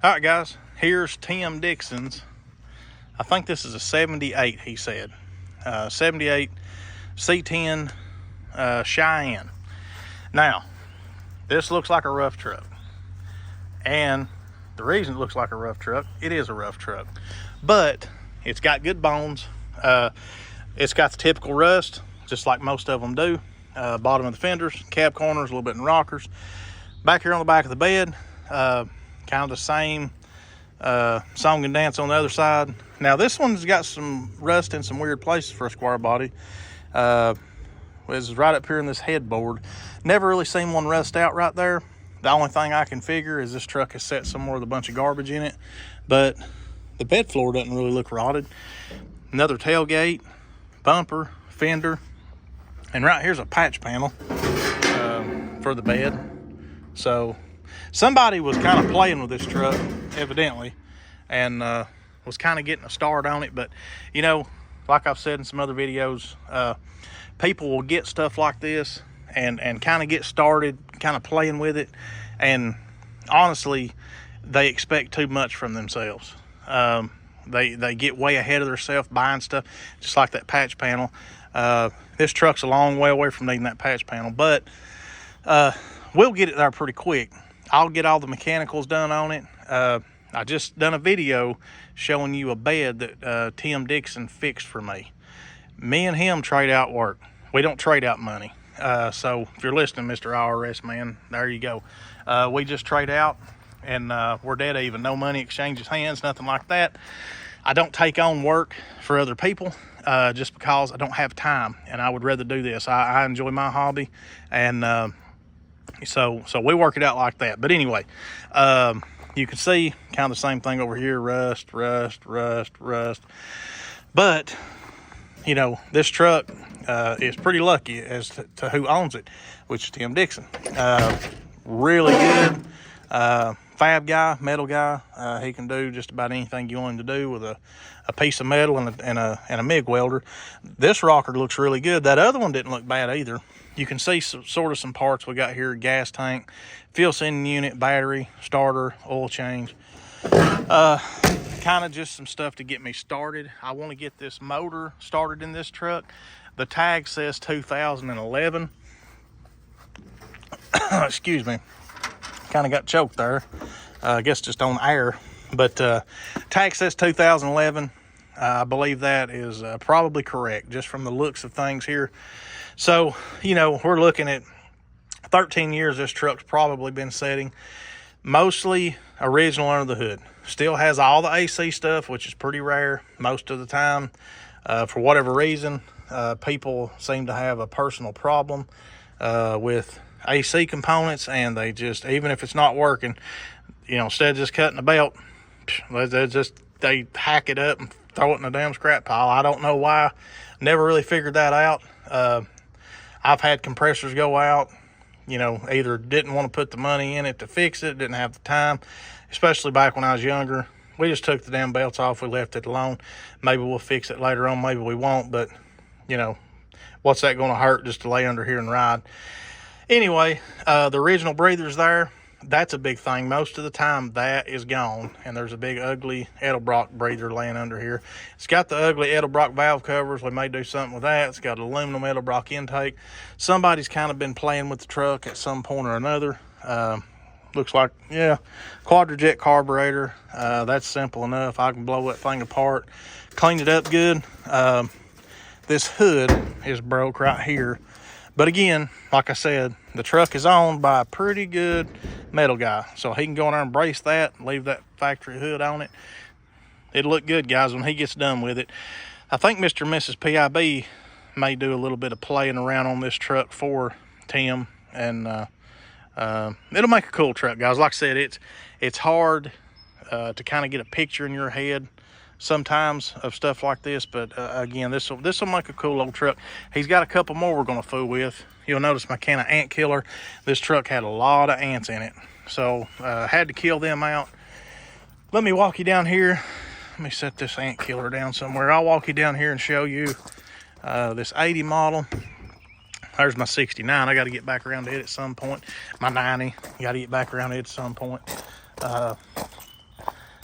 All right, guys, here's Tim Dixon's. I think this is a 78, he said. 78 C-10 Cheyenne. Now, this looks like a rough truck. And the reason it looks like a rough truck, it is a rough truck. But it's got good bones. It's got the typical rust, just like most of them do. Bottom of the fenders, cab corners, a little bit in rockers. Back here on the back of the bed, kind of the same song and dance on the other side. Now this one's got some rust in some weird places for a square body. This is right up here in this headboard. Never really seen one rust out right there. The only thing I can figure is this truck is set somewhere with a bunch of garbage in it, but the bed floor doesn't really look rotted. Another tailgate, bumper, fender, and right here's a patch panel for the bed. So somebody was kind of playing with this truck, evidently, and was kind of getting a start on it. But, you know, like I've said in some other videos, people will get stuff like this and kind of get started kind of playing with it. And honestly, they expect too much from themselves. They get way ahead of themselves buying stuff, just like that patch panel. This truck's a long way away from needing that patch panel, but we'll get it there pretty quick. I'll get all the mechanicals done on it. I just done a video showing you a bed that Tim Dixon fixed for me. Me and him trade out work. We don't trade out money. So if you're listening, Mr. IRS man, there you go. We just trade out, and we're dead even. No money exchanges hands, nothing like that. I don't take on work for other people just because I don't have time, and I would rather do this. I enjoy my hobby, and so we work it out like that. But anyway, you can see kind of the same thing over here, rust. But, you know, this truck is pretty lucky as to who owns it, which is Tim Dixon. Really good fab guy, metal guy. He can do just about anything you want him to do with a piece of metal and a MIG welder. This rocker looks really good. That other one didn't look bad either. You can see sort of some parts we got here: gas tank, fuel sending unit, battery, starter, oil change. Kind of just some stuff to get me started. I want to get this motor started in this truck. The tag says 2011. Excuse me. Kind of got choked there. I guess just on air. But tag says 2011. I believe that is probably correct, just from the looks of things here. So, you know, we're looking at 13 years this truck's probably been setting. Mostly original under the hood. Still has all the AC stuff, which is pretty rare most of the time. For whatever reason, people seem to have a personal problem with AC components, and they just, even if it's not working, you know, instead of just cutting the belt, they hack it up and throw it in a damn scrap pile. I don't know why. Never really figured that out. I've had compressors go out, you know, either didn't want to put the money in it to fix it, didn't have the time, especially back when I was younger. We just took the damn belts off. We left it alone. Maybe we'll fix it later on. Maybe we won't, but, you know, what's that going to hurt just to lay under here and ride? Anyway, the original breather's there. That's a big thing. Most of the time, that is gone, and there's a big, ugly Edelbrock breather laying under here. It's got the ugly Edelbrock valve covers. We may do something with that. It's got an aluminum Edelbrock intake. Somebody's kind of been playing with the truck at some point or another. Looks like, yeah, quadrajet carburetor. That's simple enough. I can blow that thing apart, clean it up good. This hood is broke right here. But again, like I said, the truck is owned by a pretty good metal guy. So he can go in there and brace that and leave that factory hood on it. It'll look good, guys, when he gets done with it. I think Mr. and Mrs. PIB may do a little bit of playing around on this truck for Tim. And it'll make a cool truck, guys. Like I said, it's hard to kind of get a picture in your head sometimes of stuff like this, but again, this will make a cool old truck. He's got a couple more we're going to fool with. You'll notice my can of ant killer. This truck had a lot of ants in it, so had to kill them out. Let me walk you down here. Let me set this ant killer down somewhere. I'll walk you down here and show you this 80 model. There's my 69. I got to get back around to it at some point. My 90. Got to get back around to it at some point.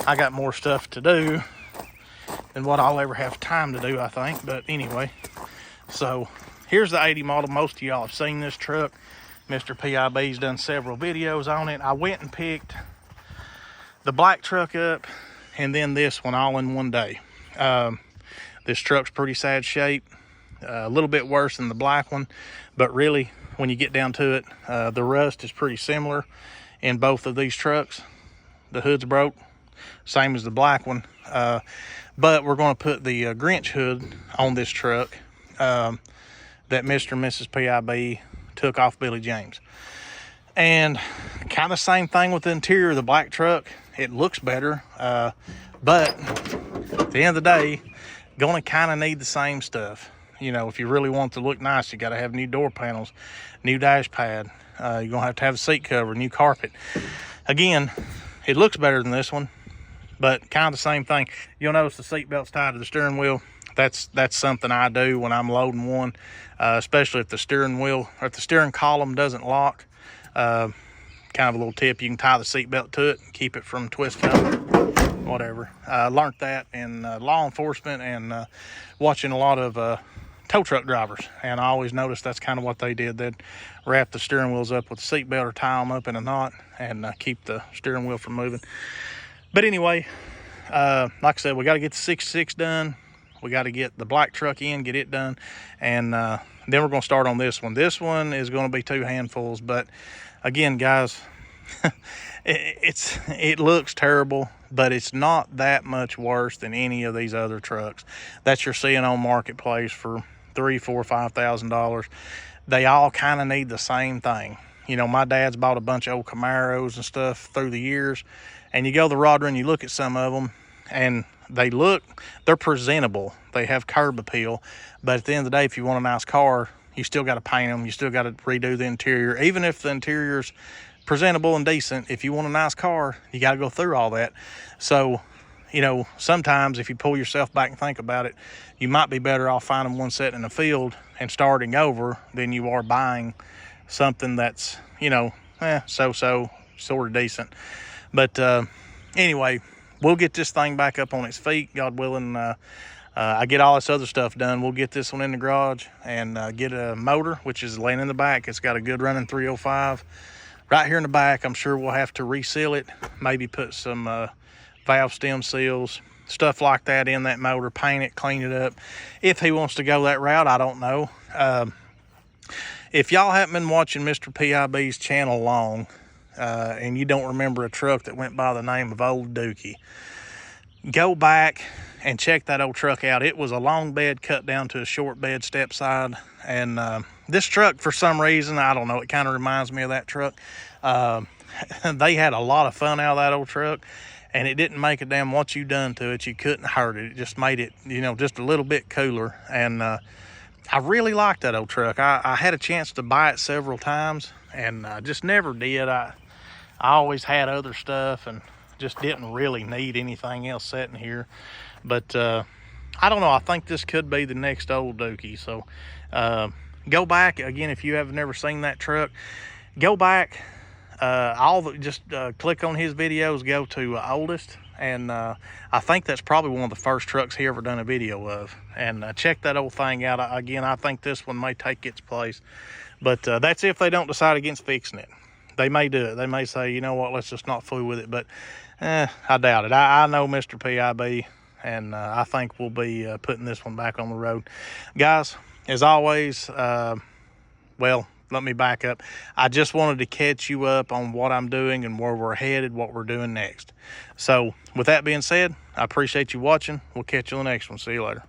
I got more stuff to do than what I'll ever have time to do, I think. But anyway, so here's the 80 model. Most of y'all have seen this truck. Mr. PIB's done several videos on it. I went and picked the black truck up and then this one all in one day. This truck's pretty sad shape, a little bit worse than the black one, but really when you get down to it, the rust is pretty similar in both of these trucks. The hood's broke, same as the black one, but we're going to put the Grinch hood on this truck that Mr. and Mrs. PIB took off Billy James. And kind of same thing with the interior of the black truck. It looks better, but at the end of the day, gonna kind of need the same stuff. You know, if you really want it to look nice, you got to have new door panels, new dash pad. You're gonna have a seat cover, new carpet. Again, it looks better than this one, but kind of the same thing. You'll notice the seat belt's tied to the steering wheel. That's something I do when I'm loading one, especially if the steering wheel or if the steering column doesn't lock. Kind of a little tip, you can tie the seat belt to it and keep it from twisting over, whatever. I learned that in law enforcement and watching a lot of tow truck drivers, and I always noticed that's kind of what they did. They'd wrap the steering wheels up with the seat belt or tie them up in a knot and keep the steering wheel from moving. But anyway, like I said, we got to get the 66 done. We got to get the black truck in, get it done, and then we're going to start on this one. This one is going to be 2 handfuls, but again, guys, it looks terrible, but it's not that much worse than any of these other trucks that you're seeing on Marketplace for $3,000, $4,000, $5,000. They all kind of need the same thing. You know, my dad's bought a bunch of old Camaros and stuff through the years, and you go to the rod run, you look at some of them, and they're presentable. They have curb appeal, but at the end of the day, if you want a nice car, you still got to paint them. You still got to redo the interior. Even if the interior's presentable and decent, if you want a nice car, you got to go through all that. So, you know, sometimes if you pull yourself back and think about it, you might be better off finding one set in the field and starting over than you are buying something that's, you know, so-so, sort of decent. But anyway, we'll get this thing back up on its feet, God willing. I get all this other stuff done. We'll get this one in the garage and get a motor, which is laying in the back. It's got a good running 305 right here in the back. I'm sure we'll have to reseal it, maybe put some valve stem seals, stuff like that in that motor, paint it, clean it up. If he wants to go that route, I don't know. If y'all haven't been watching Mr. PIB's channel long, and you don't remember a truck that went by the name of Old Dookie, go back and check that old truck out. It was a long bed cut down to a short bed step side, and this truck, for some reason, I don't know, it kind of reminds me of that truck. They had a lot of fun out of that old truck, and it didn't make a damn what you done to it. You couldn't hurt it. It just made it, you know, just a little bit cooler. And I really liked that old truck. I had a chance to buy it several times, and I just never did. I always had other stuff and just didn't really need anything else sitting here. But I don't know, I think this could be the next Old Dookie. So go back again, if you have never seen that truck, go back, just click on his videos, go to oldest, and I think that's probably one of the first trucks he ever done a video of. And check that old thing out. Again, I think this one may take its place, but that's if they don't decide against fixing it. They may do it. They may say, you know what, let's just not fool with it. But I doubt it. I know Mr. PIB, and I think we'll be putting this one back on the road. Guys, as always, well, let me back up. I just wanted to catch you up on what I'm doing and where we're headed, what we're doing next. So with that being said, I appreciate you watching. We'll catch you on the next one. See you later.